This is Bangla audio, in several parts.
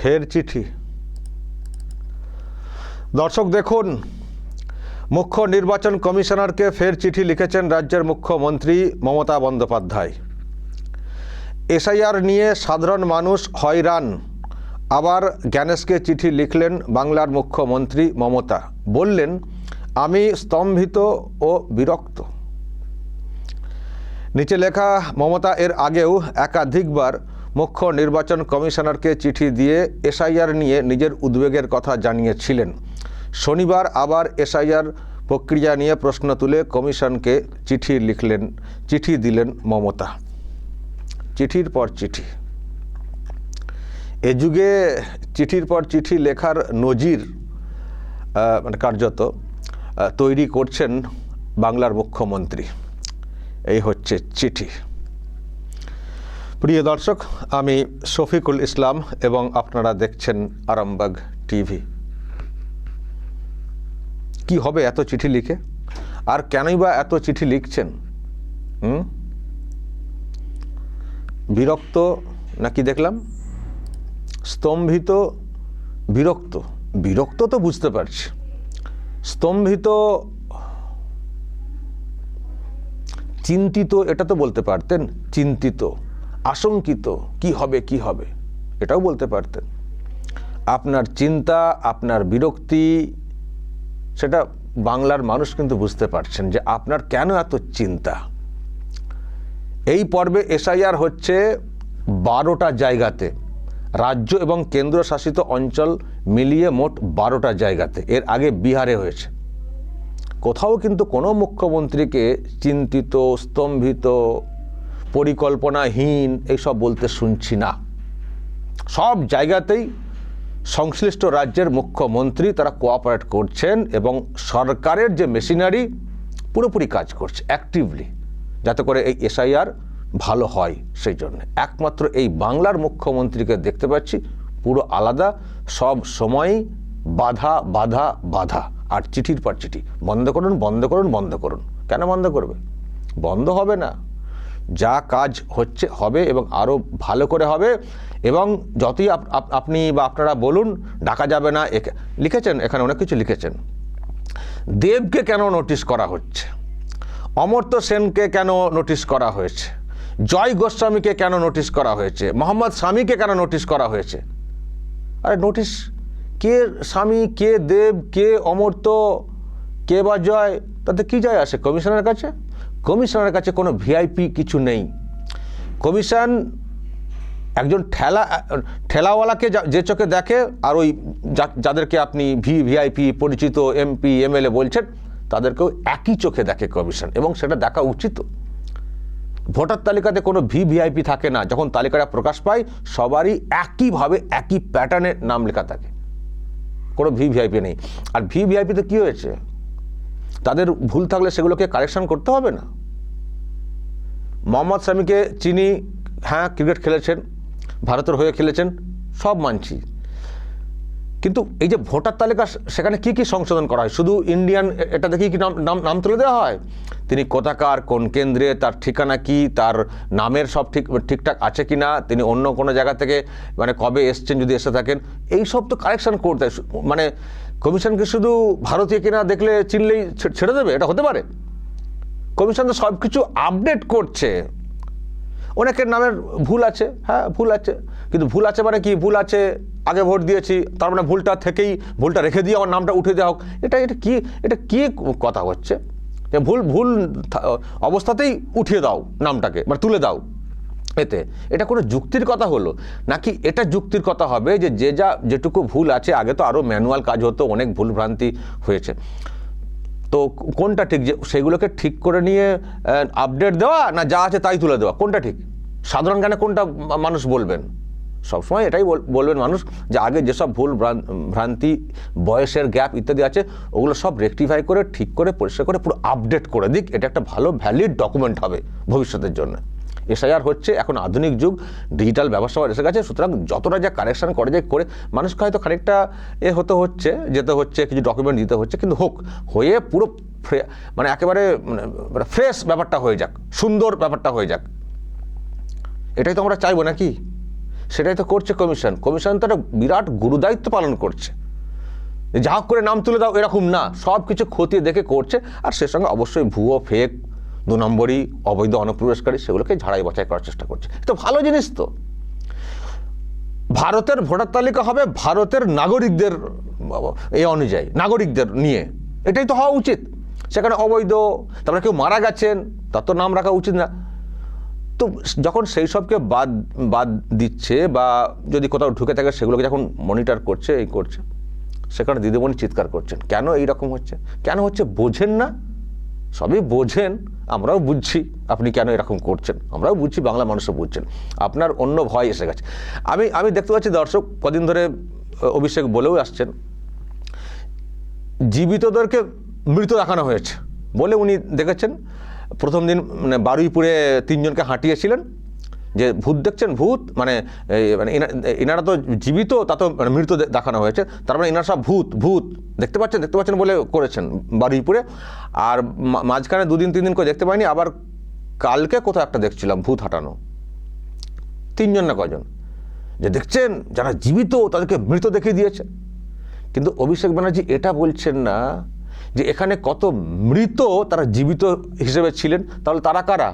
ফের চিঠি। দর্শক দেখুন, মুখ্য নির্বাচন কমিশনারকে ফের চিঠি লিখেছেন রাজ্যের মুখ্যমন্ত্রী মমতা বন্দ্যোপাধ্যায়। এসআইআর নিয়ে সাধারণ মানুষ হয়রান। আবার গ্যানেশকে চিঠি লিখলেন বাংলার মুখ্যমন্ত্রী মমতা। বললেন, আমি স্তম্ভিত ও বিরক্ত। নিচে লেখা, মমতা এর আগেও একাধিকবার মুখ্য নির্বাচন কমিশনারকে চিঠি দিয়ে এসআইআর নিয়ে নিজের উদ্বেগের কথা জানিয়েছিলেন। শনিবার আবার এসআইআর প্রক্রিয়া নিয়ে প্রশ্ন তুলে কমিশনকে চিঠি দিলেন মমতা। চিঠির পর চিঠি। এ যুগে চিঠির পর চিঠি লেখার নজির কার্যত তৈরি করছেন বাংলার মুখ্যমন্ত্রী। এই হচ্ছে চিঠি। প্রিয় দর্শক, আমি শফিকুল ইসলাম এবং আপনারা দেখছেন আরামবাগ টিভি। কি হবে এত চিঠি লিখে? আর কেনই বা এত চিঠি লিখছেন? বিরক্ত নাকি দেখলাম? স্তম্ভিত, বিরক্ত। বিরক্ত তো বুঝতে পারছি, স্তম্ভিত, চিন্তিত এটা তো বলতে পারতেন। চিন্তিত, আশঙ্কিত, কি হবে এটাও বলতে পারতেন। আপনার চিন্তা, আপনার বিরক্তি, সেটা বাংলার মানুষ কিন্তু বুঝতে পারছেন যে আপনার কেন এত চিন্তা। এই পর্বে এসআইআর হচ্ছে 12টা জায়গাতে, রাজ্য এবং কেন্দ্রশাসিত অঞ্চল মিলিয়ে মোট 12টা জায়গাতে। এর আগে বিহারে হয়েছে। কোথাও কিন্তু কোনো মুখ্যমন্ত্রীকে চিন্তিত, স্তম্ভিত, পরিকল্পনাহীন এইসব বলতে শুনছি না। সব জায়গাতেই সংশ্লিষ্ট রাজ্যের মুখ্যমন্ত্রী তারা কোঅপারেট করছেন এবং সরকারের যে মেশিনারি পুরোপুরি কাজ করছে অ্যাক্টিভলি, যাতে করে এই এসআইআর ভালো হয়। সেই জন্য একমাত্র এই বাংলার মুখ্যমন্ত্রীকে দেখতে পাচ্ছি পুরো আলাদা, সব সময়ই বাধা বাধা বাধা। আর চিঠির পর চিঠি, বন্ধ করুন বন্ধ করুন বন্ধ করুন। কেন বন্ধ করবে? বন্ধ হবে না। যা কাজ হচ্ছে হবে এবং আরও ভালো করে হবে। এবং যতই আপনি বা আপনারা বলুন ডাকা যাবে না, লিখেছেন এখানে অনেক কিছু লিখেছেন। দেবকে কেন নোটিশ করা হচ্ছে, অমর্ত্য সেনকে কেন নোটিশ করা হয়েছে, জয় গোস্বামীকে কেন নোটিশ করা হয়েছে, মোহাম্মদ শামীকে কেন নোটিশ করা হয়েছে? আরে নোটিশ, কে স্বামী, কে দেব, কে অমর্ত্য, কে বা জয়, তাতে কি যায় আসে কমিশনের কাছে? কমিশনের কাছে কোনো ভিআইপি কিছু নেই। কমিশন একজন ঠেলাওয়ালাকে যে চোখে দেখে, আর ওই যাদেরকে আপনি ভিআইপি, পরিচিত এমপি এমএলএ বলছেন, তাদেরকেও একই চোখে দেখে কমিশন, এবং সেটা দেখা উচিত। ভোটার তালিকাতে কোনো ভিআইপি থাকে না। যখন তালিকাটা প্রকাশ পায় সবারই একইভাবে একই প্যাটার্নে নাম লেখা থাকে, কোনো ভিআইপি নেই। আর ভিআইপিতে কি হয়েছে? তাদের ভুল থাকলে সেগুলোকে কারেকশন করতে হবে না? মোহাম্মদ শামীকে চিনি, হ্যাঁ ক্রিকেট খেলেছেন, ভারতের হয়ে খেলেছেন, সব মানছি। কিন্তু এই যে ভোটার তালিকা, সেখানে কি কি সংশোধন করা হয়? শুধু ইন্ডিয়ান এটা দেখি কি নাম তুলে দেওয়া হয়? তিনি কোথাকার, কোন কেন্দ্রে, তার ঠিকানা কি, তার নামের সব ঠিকঠাক আছে কি না, তিনি অন্য কোনো জায়গা থেকে কবে এসছেন যদি এসে থাকেন, এই সব তো কারেকশন করতে। কমিশনকে শুধু ভারতীয় কিনা দেখলে চিনলেই ছেড়ে দেবে? এটা হতে পারে? কমিশন তো সব কিছু আপডেট করছে। অনেকের নামের ভুল আছে, হ্যাঁ ভুল আছে, কিন্তু ভুল আছে মানে কি? ভুল আছে, আগে ভোট দিয়েছি, তার মানে ভুলটা রেখে দিয়ে আমার নামটা উঠে দেওয়া হোক, এটা কি কথা হচ্ছে? ভুল অবস্থাতেই উঠিয়ে দাও নামটাকে, তুলে দাও। এটা কোনো যুক্তির কথা হলো নাকি? এটা যুক্তির কথা হবে যে যেটুকু ভুল আছে, আগে তো আরও ম্যানুয়াল কাজ হতো, অনেক ভুল ভ্রান্তি হয়েছে, তো কোনটা ঠিক? যে সেগুলোকে ঠিক করে নিয়ে আপডেট দেওয়া, না যা আছে তাই তুলে দেওয়া? কোনটা ঠিক? সাধারণ জ্ঞানে কোনটা মানুষ বলবেন? সবসময় এটাই বলবেন মানুষ যে আগে যেসব ভুল ভ্রান্তি, বয়সের গ্যাপ ইত্যাদি আছে, ওগুলো সব রেকটিফাই করে, ঠিক করে, পরিষ্কার করে পুরো আপডেট করে দিক। এটা একটা ভালো ভ্যালিড ডকুমেন্ট হবে ভবিষ্যতের জন্য। এসআইআর হচ্ছে এখন আধুনিক যুগ, ডিজিটাল ব্যবস্থা এসে গেছে, সুতরাং যতটা যা কারেকশন করে যায় করে, মানুষকে হয়তো খানিকটা যেতে হচ্ছে, কিছু ডকুমেন্ট দিতে হচ্ছে, কিন্তু হয়ে পুরো একেবারে ফ্রেশ ব্যাপারটা হয়ে যাক, সুন্দর ব্যাপারটা হয়ে যাক। এটাই তো আমরা চাইবো নাকি? সেটাই তো করছে কমিশন। কমিশন তো একটা বিরাট গুরুদায়িত্ব পালন করছে, যা হোক করে নাম তুলে দাও এরকম না, সব কিছু খতিয়ে দেখে করছে। আর সে সঙ্গে অবশ্যই ভুয়ো, ফেক, 2 নম্বরই, অবৈধ অনুপ্রবেশকারী সেগুলোকে ঝাড়াই বাছাই করার চেষ্টা করছে। তো ভালো জিনিস তো। ভারতের ভোটার তালিকা হবে ভারতের নাগরিকদের এই অনুযায়ী, নাগরিকদের নিয়ে, এটাই তো হওয়া উচিত। সেখানে অবৈধ, তারপরে কেউ মারা গেছেন তার তো নাম রাখা উচিত না। তো যখন সেই সবকে বাদ দিচ্ছে বা যদি কোথাও ঢুকে থাকে সেগুলোকে যখন মনিটর করছে, এই করছে, সেখানে দিদিমণি চিৎকার করছেন কেন এইরকম হচ্ছে, কেন হচ্ছে বোঝেন না। সবই বোঝেন, আমরাও বুঝছি আপনি কেন এরকম করছেন, আমরাও বুঝছি, বাংলা মানুষও বুঝছেন। আপনার অন্য ভয় এসে গেছে। আমি দেখতে পাচ্ছি দর্শক কদিন ধরে অভিষেক বলেও আসছেন, জীবিতদেরকে মৃত দেখানো হয়েছে বলে উনি দেখেছেন। প্রথম দিন মানে বারুইপুরে 3 জনকে হাঁটিয়েছিলেন যে ভূত দেখছেন, ভূত মানে এনারা তো জীবিত, তা তো মানে মৃত দেখানো হয়েছে, তার মানে এনারা সব ভূত দেখতে পাচ্ছেন বলে করেছেন বারুইপুরে। আর মাঝখানে 2 দিন 3 দিন করে দেখতে পাইনি। আবার কালকে কোথাও একটা দেখছিলাম ভূত হাঁটানো, 3 জন না কজন, যে দেখছেন যারা জীবিত তাদেরকে মৃত দেখিয়ে দিয়েছে। কিন্তু অভিষেক ব্যানার্জি এটা বলছেন না যে এখানে কত মৃত তারা জীবিত হিসেবে ছিলেন, তাহলে তারা কারা?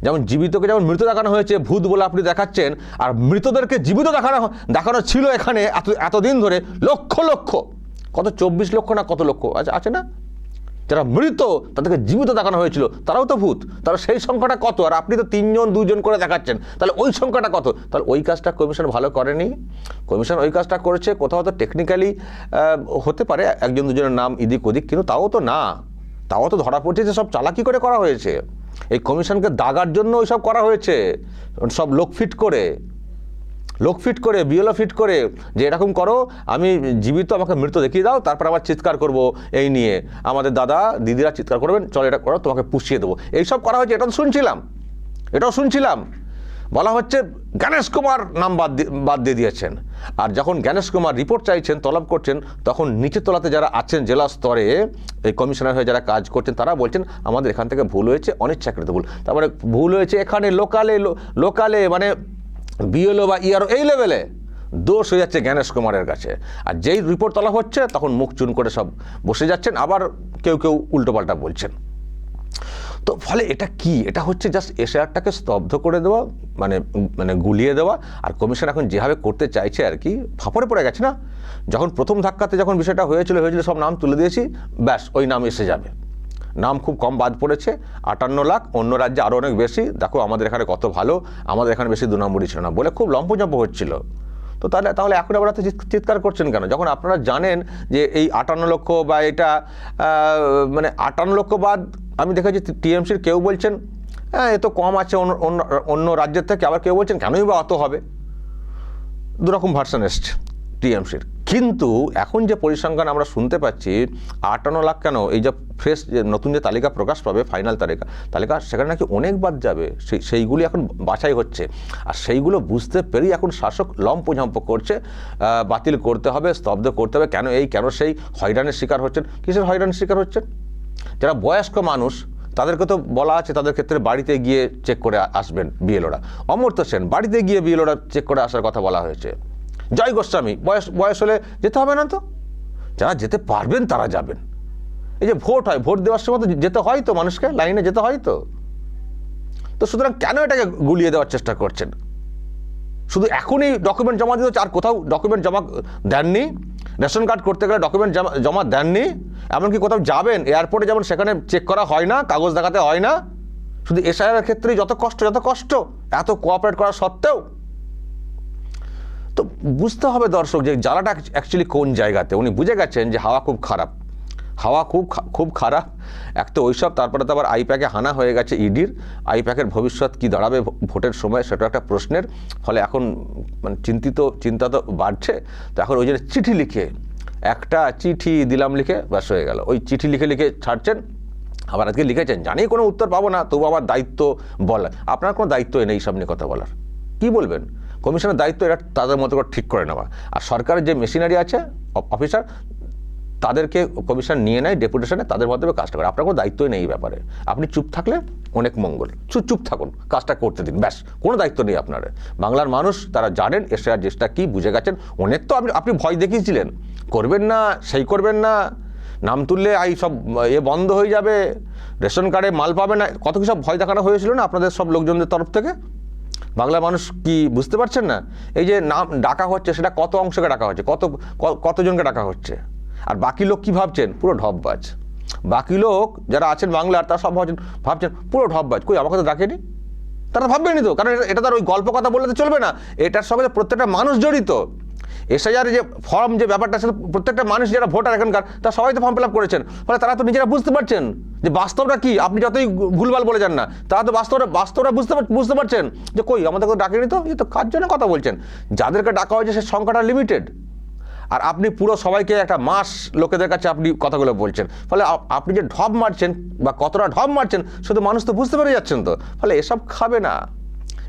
যেমন জীবিতকে যেমন মৃত দেখানো হয়েছে ভূত বলে আপনি দেখাচ্ছেন, আর মৃতদেরকে জীবিত দেখানো ছিল এখানে এতদিন ধরে লক্ষ লক্ষ, কত 24 লক্ষ না কত লক্ষ আছে না, যারা মৃত তাদেরকে জীবিত দেখানো হয়েছিল, তারাও তো ভূত। তাহলে সেই সংখ্যাটা কত? আর আপনি তো 3 জন 2 জন করে দেখাচ্ছেন, তাহলে ওই সংখ্যাটা কত? তাহলে ওই কাজটা কমিশন ভালো করেনি। কমিশন ওই কাজটা করেছে কোথাও তো টেকনিক্যালি হতে পারে 1 2 জনের নাম এদিক ওদিক, কিন্তু তাও তো না, তাও তো ধরা পড়ছে যে সব চালাকি করে করা হয়েছে। এই কমিশনকে দাগার জন্য ওই সব করা হয়েছে, সব লোক ফিট করে বিএলও ফিট করে যে এরকম করো, আমি জীবিত, আমাকে মৃত দেখিয়ে দাও, তারপর আবার চিৎকার করব এই নিয়ে, আমাদের দাদা দিদিরা চিৎকার করবেন, চল এটা করো, তোমাকে পুষিয়ে দেবো, এইসব করা হয়েছে। এটাও শুনছিলাম বলা হচ্ছে জ্ঞানেশ কুমার নাম বাদ দিয়ে দিয়েছেন। আর যখন জ্ঞানেশ কুমার রিপোর্ট চাইছেন, তলব করছেন, তখন নিচের তলাতে যারা আছেন জেলা স্তরে এই কমিশনার হয়ে যারা কাজ করছেন তারা বলছেন আমাদের এখান থেকে ভুল হয়েছে, অনিচ্ছাকৃত ভুল। তারপরে ভুল হয়েছে এখানে লোকালে মানে বিএলও বা ইআরও এই লেভেলে, দোষ হয়ে যাচ্ছে জ্ঞানেশ কুমারের কাছে। আর যেই রিপোর্ট তোলা হচ্ছে তখন মুখ চুন করে সব বসে যাচ্ছেন, আবার কেউ উল্টোপাল্টা বলছেন। তো ফলে এটা কি? এটা হচ্ছে জাস্ট এসআইআরটাকে স্তব্ধ করে দেওয়া, মানে গুলিয়ে দেওয়া। আর কমিশন এখন যেভাবে করতে চাইছে আর কি, ফাঁপড়ে পড়ে গেছে না। যখন প্রথম ধাক্কাতে যখন বিষয়টা হয়েছিল সব নাম তুলে দিয়েছি, ব্যাস ওই নাম এসে যাবে। নাম খুব কম বাদ পড়েছে, 58 লাখ, অন্য রাজ্যে আরও অনেক বেশি, দেখো আমাদের এখানে কত ভালো, আমাদের এখানে বেশি 2 নম্বরই ছিল না বলে খুব লম্পজম্প হচ্ছিল। তো তাহলে এখন আবার চিৎকার করছেন কেন, যখন আপনারা জানেন যে এই 58 লক্ষ বা এটা মানে 58 লক্ষ বাদ। আমি দেখেছি টিএমসির কেউ বলছেন হ্যাঁ এ তো কম আছে অন্য রাজ্যের থেকে, আবার কেউ বলছেন কেনই বা অত হবে। 2 রকম ভার্সন এসছে টিএমসির। কিন্তু এখন যে পরিসংখ্যান আমরা শুনতে পাচ্ছি, 58 লাখ কেন, এই যে ফ্রেশ যে নতুন যে তালিকা প্রকাশ পাবে, ফাইনাল তালিকা সেখানে নাকি অনেক বাদ যাবে, সেইগুলি এখন বাছাই হচ্ছে। আর সেইগুলো বুঝতে পেরেই এখন শাসক লম্পঝম্প করছে, বাতিল করতে হবে, স্তব্ধ করতে হবে, কেন সেই হয়রানির শিকার হচ্ছেন। কিসের হয়রানির শিকার হচ্ছেন? যারা বয়স্ক মানুষ তাদেরকে তো বলা আছে তাদের ক্ষেত্রে বাড়িতে গিয়ে চেক করে আসবেন বিএলওরা। অমর্ত্য সেন বাড়িতে গিয়ে বিএলওরা চেক করে আসার কথা বলা হয়েছে। জয় গোস্বামী বয়স হলে যেতে হবে না তো, যারা যেতে পারবেন তারা যাবেন। এই যে ভোট হয়, ভোট দেওয়ার সময় তো যেতে হয় তো, মানুষকে লাইনে যেতে হয় তো। সুতরাং কেন এটাকে গুলিয়ে দেওয়ার চেষ্টা করছেন? শুধু এখনই ডকুমেন্ট জমা দিতে হচ্ছে, আর কোথাও ডকুমেন্ট জমা দেননি। রেশন কার্ড করতে গেলে ডকুমেন্ট জমা দেননি, এমনকি কোথাও যাবেন এয়ারপোর্টে যেমন সেখানে চেক করা হয় না, কাগজ দেখাতে হয় না। শুধু এসআইআর ক্ষেত্রেই যত কষ্ট, এত কোঅপারেট করা সত্ত্বেও। তো বুঝতে হবে দর্শক যে জ্বালাটা অ্যাকচুয়ালি কোন জায়গাতে। উনি বুঝে গেছেন যে হাওয়া খুব খারাপ। এক তো ওইসব, তারপরে তো আবার আইপ্যাকে হানা হয়ে গেছে ইডির। আইপ্যাকের ভবিষ্যৎ কি দাঁড়াবে ভোটের সময়, সেটা একটা প্রশ্নের। ফলে এখন মানে চিন্তা তো বাড়ছে। তো এখন ওই জন্য একটা চিঠি দিলাম লিখে ব্যাস হয়ে গেল। ওই চিঠি লিখে ছাড়ছেন। আবার আজকে লিখেছেন জানি কোনো উত্তর পাবো না, তবু আমার দায়িত্ব বলা। আপনার কোনো দায়িত্ব নেই এই সব নিয়ে কথা বলার। কি বলবেন? কমিশনের দায়িত্ব এটা তাদের মতো করে ঠিক করে নেওয়া। আর সরকারের যে মেশিনারি আছে, অফিসার, তাদেরকে কমিশন নিয়ে নেয় ডেপুটেশনে, তাদের মাধ্যমে কাজটা করে। আপনার কোনো দায়িত্বই নেই এই ব্যাপারে। আপনি চুপ থাকলে অনেক মঙ্গল। চুপ থাকুন, কাজটা করতে দিন, ব্যাস, কোনো দায়িত্ব নেই আপনার। বাংলার মানুষ তারা জানেন এসআইআর জিনিসটা কি, বুঝে গেছেন। অনেক তো আপনি ভয় দেখিয়েছিলেন, করবেন না, সেই করবেন না, নাম তুললে সব বন্ধ হয়ে যাবে, রেশন কার্ডে মাল পাবে না, কত কি সব ভয় দেখানো হয়েছিল না আপনাদের সব লোকজনদের তরফ থেকে। বাংলা মানুষ কি বুঝতে পারছেন না? এই যে নাম ডাকা হচ্ছে, সেটা কত অংশকে ডাকা হচ্ছে, কতজনকে ডাকা হচ্ছে, আর বাকি লোক কি ভাবছেন? পুরো ঢপবাজ। বাকি লোক যারা আছেন বাংলার, তারা সব ভাবছেন পুরো ঢপবাজ। কই, আমাকে তো ডাকেনি, তারা ভাববেনি তো, কারণ এটা তার ওই গল্প কথা বললে তো চলবে না। এটার সঙ্গে প্রত্যেকটা মানুষ জড়িত। এসআইআর যে ফর্ম, যে ব্যাপারটা, সেটা প্রত্যেকটা মানুষ যারা ভোটার এখানকার, তারা সবাই তো ফর্ম ফিল আপ করেছেন। ফলে তারা তো নিজেরা বুঝতে পারছেন যে বাস্তবটা কি। আপনি যতই ভুলভাল বলে যান না, তারা তো বাস্তবটা বুঝতে পারছেন যে কই, আমাদেরকে ডাকেনি তো, এই তো কার জন্য কথা বলছেন। যাদেরকে ডাকা হয়েছে সে সংখ্যাটা লিমিটেড, আর আপনি পুরো সবাইকে একটা মাস লোকেদের কাছে আপনি কথাগুলো বলছেন। ফলে আপনি যে ঢপ মারছেন বা কতটা ঢপ মারছেন, শুধু মানুষ তো বুঝতে পেরে যাচ্ছেন তো। ফলে এসব খাবে না।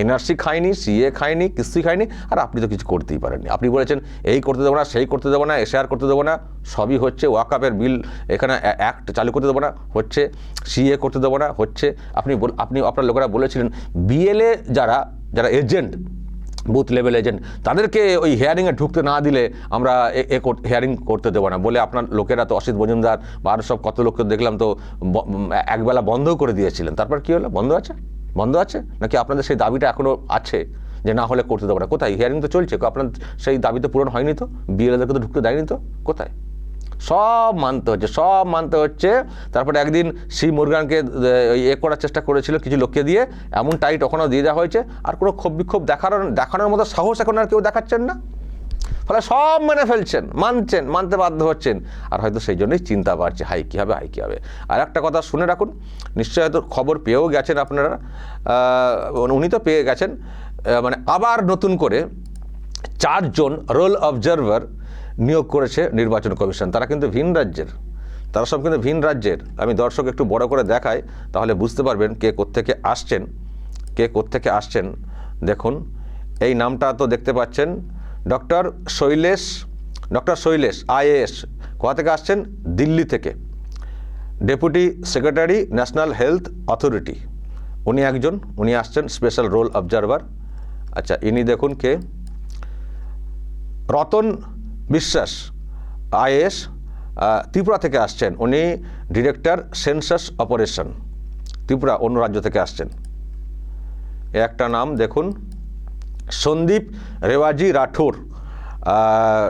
এনআরসি খায়নি, সিএ খায়নি, কিছুই খায়নি, আর আপনি তো কিছু করতেই পারেননি। আপনি বলেছেন এই করতে দেবো না, সেই করতে দেবো না, এসআইআর করতে দেবো না, সবই হচ্ছে। ওয়াকফের বিল এখানে অ্যাক্ট চালু করতে দেবো না, হচ্ছে। সিএ করতে দেবো না, হচ্ছে। আপনি আপনার লোকেরা বলেছিলেন বিএলএ যারা এজেন্ট, বুথ লেভেল এজেন্ট, তাদেরকে ওই হিয়ারিংয়ে ঢুকতে না দিলে আমরা হিয়ারিং করতে দেবো না বলে আপনার লোকেরা তো অসিত মজুমদার বা আরও সব কত লোককে দেখলাম তো একবেলা বন্ধও করে দিয়েছিলেন। তারপর কী হলো? বন্ধ আছে নাকি আপনাদের সেই দাবিটা এখনও আছে যে না হলে করতে দেবো না? কোথায়? হিয়ারিং তো চলছে, আপনার সেই দাবি তো পূরণ হয়নি তো, বিএলএদেরকে তো ঢুকতে দেয়নি তো, কোথায়? সব মানতে হচ্ছে। তারপরে একদিন সি মুরগানকে করার চেষ্টা করেছিল কিছু লোককে দিয়ে, এমন টাইট ওখানেও দিয়ে দেওয়া হয়েছে, আর কোনো ক্ষোভ বিক্ষোভ দেখানোর মতো সাহস এখন আর কেউ দেখাচ্ছেন না। ফলে সব মেনে ফেলছেন, মানতে বাধ্য হচ্ছেন, আর হয়তো সেই জন্যই চিন্তা বাড়ছে, হাই কী হবে। আর একটা কথা শুনে রাখুন, নিশ্চয়ই হয়তো খবর পেয়েও গেছেন আপনারা, উনি তো পেয়ে গেছেন, মানে আবার নতুন করে 4 জন রোল অবজারভার নিয়োগ করেছে নির্বাচন কমিশন। তারা কিন্তু ভিন রাজ্যের। আমি দর্শক একটু বড় করে দেখাই, তাহলে বুঝতে পারবেন কে কোত্থেকে আসছেন। দেখুন, এই নামটা তো দেখতে পাচ্ছেন, ডক্টর শৈলেশ আইএএস। কোথা থেকে আসছেন? দিল্লি থেকে, deputy secretary national health authority. উনি আসছেন স্পেশাল রোল অবজারভার। আচ্ছা, ইনি দেখুন কে, রতন বিশ্বাস আইএএস, ত্রিপুরা থেকে আসছেন। উনি ডিরেক্টর সেন্সাস অপারেশন, ত্রিপুরা, অন্য রাজ্য থেকে আসছেন। একটা নাম দেখুন, Sandeep Rewaji Rathore,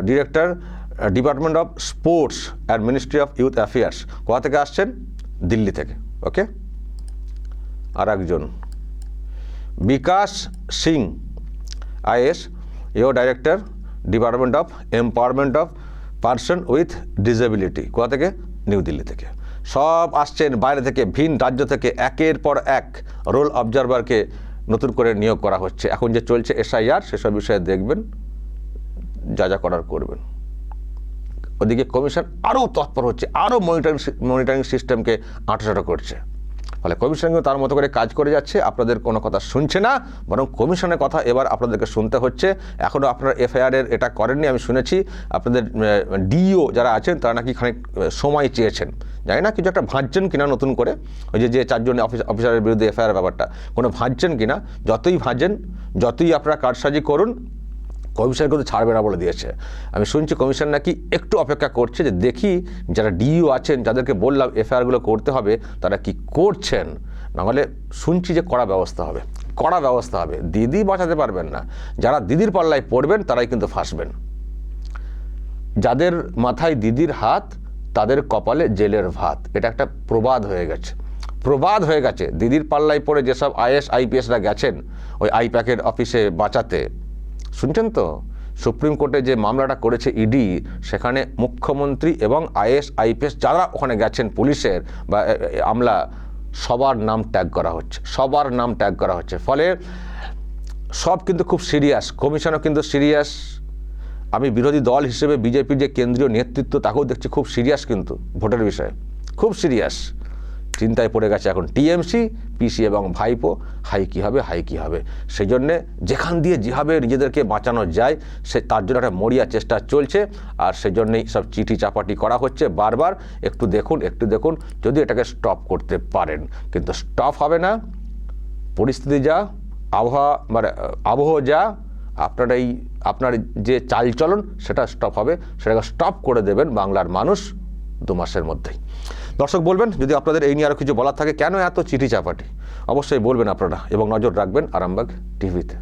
director department of sports and ministry of youth affairs. কোথা থেকে আসছেন? দিল্লি থেকে। ওকে। আর একজন Bikash Singh IAS, EO director department of empowerment of person with disability. কোথা থেকে? নিউ দিল্লি থেকে। সব আসছেন বাইরে থেকে, ভিন রাজ্য থেকে, একের পর এক রোল অবজারভারকে নতুন করে নিয়োগ করা হচ্ছে। এখন যে চলছে এসআইআর, সেসব বিষয়ে দেখবেন, যা করার করবেন। ওদিকে কমিশন আরও তৎপর হচ্ছে, আরও মনিটরিং সিস্টেমকে আঁটাচাঁটা করছে। ফলে কমিশন তার মতো করে কাজ করে যাচ্ছে, আপনাদের কোনো কথা শুনছে না, বরং কমিশনের কথা এবার আপনাদেরকে শুনতে হচ্ছে। এখনও আপনারা এফআইআরের এটা করেননি, আমি শুনেছি। আপনাদের ডিইও যারা আছেন তারা নাকি খানিক সময় চেয়েছেন, জানি না কিছু একটা ভাঁজছেন কিনা নতুন করে, ওই যে 4 জন অফিসারের বিরুদ্ধে এফআইআর ব্যাপারটা কোনো ভাঁজছেন কিনা। যতই ভাঁজেন, যতই আপনারা কারসাজি করুন, কমিশন কিন্তু ছাড়বে না বলে দিয়েছে। আমি শুনছি কমিশন নাকি একটু অপেক্ষা করছে যে দেখি যারা ডিইও আছেন, যাদেরকে বললাম এফআইআরগুলো করতে হবে, তারা কি করছেন। নাহলে শুনছি যে কড়া ব্যবস্থা হবে। দিদি বাঁচাতে পারবেন না। যারা দিদির পাল্লায় পড়বেন তারাই কিন্তু ফাঁসবেন। যাদের মাথায় দিদির হাত, তাদের কপালে জেলের ভাত। এটা একটা প্রবাদ হয়ে গেছে। দিদির পাল্লায় পড়ে যেসব আইএস আইপিএসরা গেছেন ওই আইপ্যাকের অফিসে বাঁচাতে, শুনছেন তো, সুপ্রিম কোর্টে যে মামলাটা করেছে ইডি, সেখানে মুখ্যমন্ত্রী এবং আইএস আইপিএস যারা ওখানে গেছেন, পুলিশের বা আমলা, সবার নাম ট্যাগ করা হচ্ছে। ফলে সব কিন্তু খুব সিরিয়াস, কমিশনও কিন্তু সিরিয়াস। আমি বিরোধী দল হিসেবে বিজেপির যে কেন্দ্রীয় নেতৃত্ব, তাকেও দেখছি খুব সিরিয়াস, কিন্তু ভোটের বিষয়ে খুব সিরিয়াস। চিন্তায় পড়ে গেছে এখন টিএমসি, পিসি এবং ভাইপো, হাই কী হবে, হাই কী হবে। সেই জন্যে যেখান দিয়ে যেভাবে নিজেদেরকে বাঁচানো যায় তার জন্য একটা মরিয়া চেষ্টা চলছে। আর সেই জন্যেই সব চিঠি চাপাটি করা হচ্ছে বারবার, একটু দেখুন যদি এটাকে স্টপ করতে পারেন। কিন্তু স্টপ হবে না, পরিস্থিতি যা, আবহাওয়া যা, আপনার যে চালচলন সেটা স্টপ হবে, সেটাকে স্টপ করে দেবেন বাংলার মানুষ 2 মাসের মধ্যেই। দর্শক বলবেন যদি আপনাদের এই নিয়ে আরও কিছু বলার থাকে, কেন এত চিঠি চাপাটি, অবশ্যই বলবেন আপনারা, এবং নজর রাখবেন আরামবাগ টিভিতে।